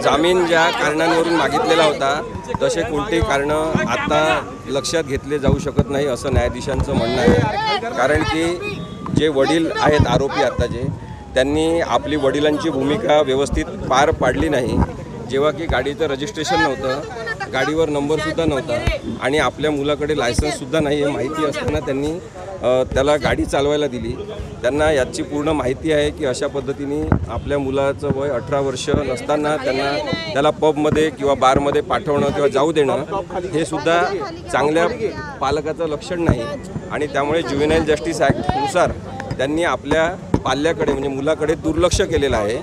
जामीन ज्या कारणांवरून मागितलेला होता तसे कोणतेही कारण आता लक्षात घेतले जाऊ शकत नाही असं न्यायाधीशांचं म्हणणं आहे। कारण की जे वडील आहेत आरोपी आत्ताचे त्यांनी आपली वडिलांची भूमिका व्यवस्थित पार पाडली नाही। जेव्हा की गाडीचं रजिस्ट्रेशन नव्हतं, गाडीवर नंबरसुद्धा नव्हता आणि आपल्या मुलाकडे लायसन्ससुद्धा नाही हे माहिती असताना त्यांनी त्याला गाडी चालवायला दिली। त्यांना याची पूर्ण माहिती आहे की अशा पद्धतीने आपल्या मुलाचं वय 18 वर्ष नसताना त्याला पबमध्ये किंवा बारमध्ये पाठवणं किंवा जाऊ देणं हे सुद्धा चांगल्या पालकाचं लक्षण नाही आणि त्यामुळे ज्युव्हेनाईल जस्टिस ॲक्टनुसार त्यांनी आपल्या पाल्याकडे म्हणजे मुलाकडे दुर्लक्ष केलेलं आहे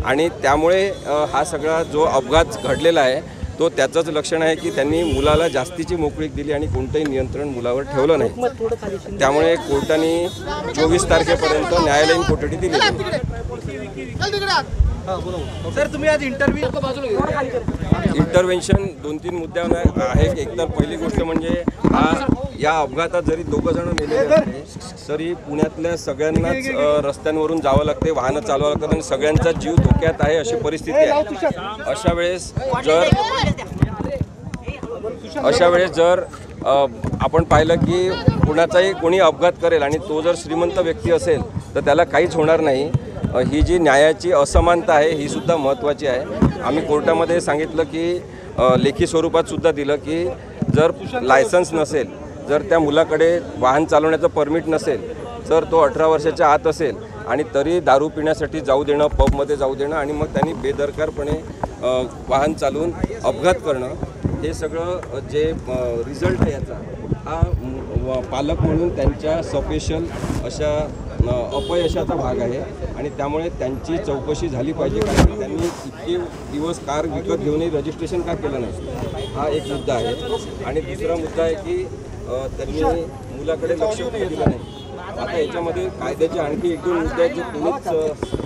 आणि त्यामुळे हा सगळा जो अपघात घडलेला आहे तो त्याचंच लक्षण आहे की त्यांनी मुलाला जास्तीची मोकळीक दिली आणि कोणतंही नियंत्रण मुलावर ठेवलं नाही। त्यामुळे कोर्टाने 24 तारखेपर्यंत न्यायालयीन कोठडी दिली। सर तुम्ही आज इंटरव्हेन्शन 2-3 मुद्द्यांवर आहे। एकतर पहिली गोष्ट म्हणजे या अपघातात जरी 2 जण मेलेले असले तरी पुण्यातल्या सगळ्यांनाच रस्त्यांवरून जावं लागते, वाहनं चालवावं लागतात आणि सगळ्यांचा जीव धोक्यात आहे अशी परिस्थिती आहे। अशा वेळेस जर आपण पाहिलं की कुणाचाही कोणी अपघात करेल आणि तो जर श्रीमंत व्यक्ती असेल तर त्याला काहीच होणार नाही। ही जी न्यायाची असमानता आहे ही सुद्धा महत्त्वाची आहे। आम्ही कोर्टामध्ये सांगितलं की लेखी स्वरूपात सुद्धा दिलं की जर लायसन्स नसेल, जर त्या मुलाकडे वाहन चालवण्याचं परमिट नसेल, जर तो 18 वर्षाच्या आत असेल आणि तरी दारू पिण्यासाठी जाऊ देणं, पबमध्ये जाऊ देणं आणि मग त्यांनी बेदरकारपणे वाहन चालवून अपघात करणं हे सगळं जे रिझल्ट आहे याचा हा पालक म्हणून त्यांच्या सफेशल अशा अपयशाचा भाग आहे आणि त्यामुळे त्यांची चौकशी झाली पाहिजे। कारण त्यांनी इतके दिवस कार विकत घेऊनही रजिस्ट्रेशन का केलं नाही हा एक मुद्दा आहे। आणि दुसरा मुद्दा आहे की त्यांनी मुलाकडे लक्ष दिलं नाही। आता याच्यामध्ये कायद्याचे आणखी 1-2 मुद्दे जे कोणीच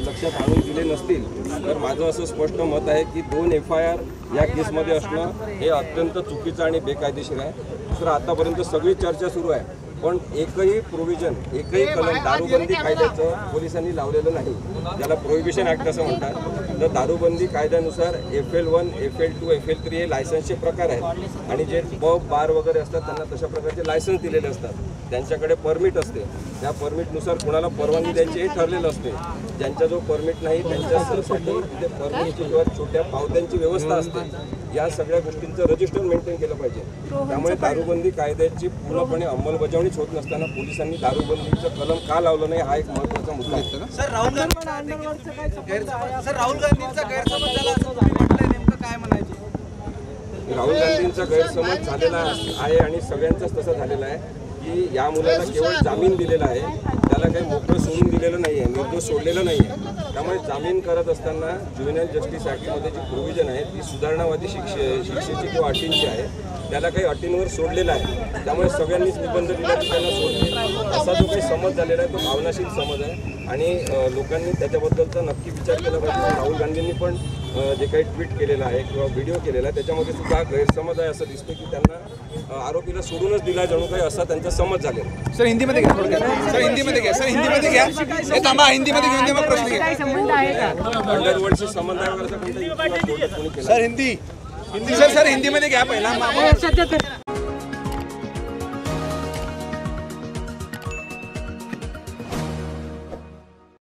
लक्षात आणून दिले नसतील तर माझं असं स्पष्ट मत आहे की 2 FIR या केसमध्ये असणं हे अत्यंत चुकीचं आणि बेकायदेशीर आहे। दुसरं आतापर्यंत सगळी चर्चा सुरू आहे पण एकही प्रोव्हिजन, एकही कलम दारूबंदी कायद्याचं पोलिसांनी लावलेलं नाही, त्याला प्रोहिबिशन ॲक्ट असं म्हणतात। तर दारूबंदी कायद्यानुसार FL1, FL2, FL3 हे लायसन्सचे प्रकार आहेत आणि जे पब बार वगैरे असतात त्यांना तशा प्रकारचे लायसन्स दिलेले असतात, त्यांच्याकडे परमिट असते, त्या परमिटनुसार कोणाला परवानगी द्यायची हे ठरलेलं असते। ज्यांचा जो परमिट नाही त्यांच्यासाठी तिथे परमिटची किंवा छोट्या पावत्यांची व्यवस्था असते। या सगळ्या गोष्टींचं रजिस्टर मेंटेन केलं पाहिजे। त्यामुळे दारूबंदी कायद्याची पूर्णपणे अंमलबजावणीच होत नसताना पोलिसांनी दारूबंदीचं कलम का लावलं नाही हा एक महत्त्वाचा मुद्दा आहे। सर राहुल गांधींचा गैरसमज झाला असं म्हटलंय, नेमकं काय म्हणायचं? राहुल गांधींचा गैरसमज झालेला आहे आणि सगळ्यांचाच तसा झालेला आहे की या मुलाला केवळ जामीन दिलेला आहे, त्याला काही मोकळं सोडून दिलेलं नाही आहे, निर्दोष सोडलेलं नाही आहे। त्यामुळे जामीन करत असताना ज्युव्हेनाईल जस्टिस ॲक्टमध्ये जी प्रोव्हिजन आहे ती सुधारणावादी शिक्षेची किंवा अटींची आहे, त्याला काही अटींवर सोडलेलं आहे। त्यामुळे सगळ्यांनीच निबंध दिला की त्यांना सोडले असा जो काही समज झालेला आहे तो भावनाशील समज आहे आणि लोकांनी त्याच्याबद्दलचा नक्की विचार केला पाहिजे। राहुल गांधींनी पण जे काही ट्विट केलेलं आहे किंवा व्हिडिओ केलेला आहे त्याच्यामध्ये सुद्धा गैरसमज आहे असं दिसतं की त्यांना आरोपीला सोडूनच दिला जणू काही असा त्यांचा समज झालेला। सर हिंदीमध्ये घ्या, सर हिंदीमध्ये घ्या, सर हिंदीमध्ये घ्या, हे थांबा, हिंदीमध्ये घेऊन द्या मग प्रश्न घ्या। काय संबंध आहे का? अंडरवर्ल्डशी संबंध आहे वगैरे कोणी केला? सर हिंदी सर हिंदीमध्ये घ्या पहिला।